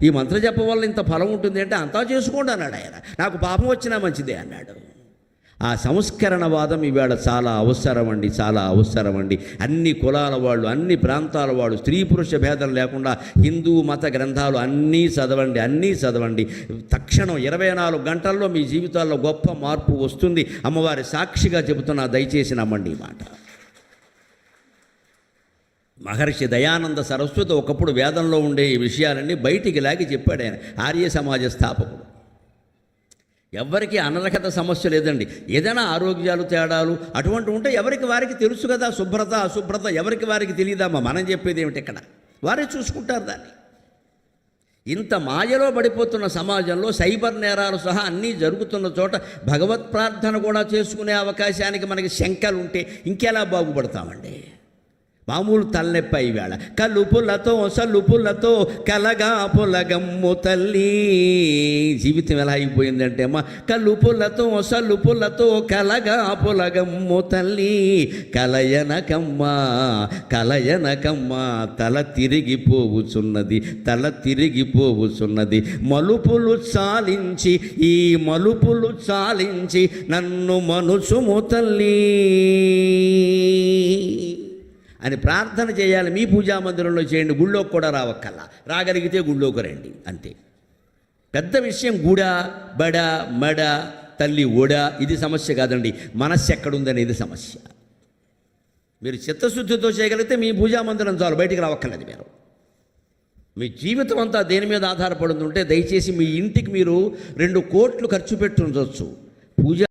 ఈ మంత్ర జపం వల్ల ఇంత ఫలం ఉంటుంది అంటే అంతా చేసుకోండి అన్నాడు ఆయన. నాకు పాపం వచ్చినా మంచిదే అన్నాడు. ఆ సంస్కరణవాదం ఈవేళ చాలా అవసరమండి, చాలా అవసరమండి. అన్ని కులాల వాళ్ళు, అన్ని ప్రాంతాల వాళ్ళు, స్త్రీ పురుష భేదం లేకుండా హిందూ మత గ్రంథాలు అన్నీ చదవండి, అన్నీ చదవండి. తక్షణం 24 గంటల్లో మీ జీవితాల్లో గొప్ప మార్పు వస్తుంది. అమ్మవారి సాక్షిగా చెబుతున్నా, దయచేసి నమ్మండి ఈ మాట. మహర్షి దయానంద సరస్వతి ఒకప్పుడు వేదంలో ఉండే ఈ విషయాలన్నీ బయటికి లాగి చెప్పాడు ఆయన. ఆర్య సమాజ స్థాపకుడు. ఎవరికి అనర్హత సమస్య లేదండి. ఏదైనా ఆరోగ్యాలు తేడాలు అటువంటి ఉంటే ఎవరికి వారికి తెలుసు కదా. శుభ్రత అశుభ్రత ఎవరికి వారికి తెలియదమ్మా. మనం చెప్పేది ఏమిటి? ఇక్కడ వారే చూసుకుంటారు దాన్ని. ఇంత మాయలో పడిపోతున్న సమాజంలో సైబర్ నేరాలు సహా అన్నీ జరుగుతున్న చోట భగవత్ ప్రార్థన కూడా చేసుకునే అవకాశానికి మనకి శంకలు ఉంటే ఇంకెలా బాగుపడతామండి? మామూలు తలనొప్పి ఈవేళ. కలుపులతో సలుపులతో కలగా పొలగమ్ము తల్లి. జీవితం ఎలా అయిపోయిందంటే అమ్మ, కలుపులతో సలుపులతో కలగా పొలగమ్ము తల్లి. కలయనకమ్మ కలయనకమ్మ తల తిరిగిపోవుచున్నది, తల తిరిగిపోవుచున్నది. మలుపులు చాలించి ఈ మలుపులు చాలించి నన్ను మనుసుము తల్లి అని ప్రార్థన చేయాలి. మీ పూజా మందిరంలో చేయండి, గుళ్ళోకి కూడా రావక్కల్లా. రాగలిగితే గుళ్ళోకి రండి, అంతే. పెద్ద విషయం గుడ బడ మడ తల్లి ఒడ ఇది సమస్య కాదండి. మనస్సు ఎక్కడుందనేది సమస్య. మీరు చిత్తశుద్ధితో చేయగలిగితే మీ పూజా మందిరం చాలు, బయటికి రావక్కర్లేదు. మీరు మీ జీవితం అంతా దేని మీద ఆధారపడుతుంటే దయచేసి మీ ఇంటికి మీరు 2 కోట్లు ఖర్చు పెట్టి ఉంచవచ్చు. పూజ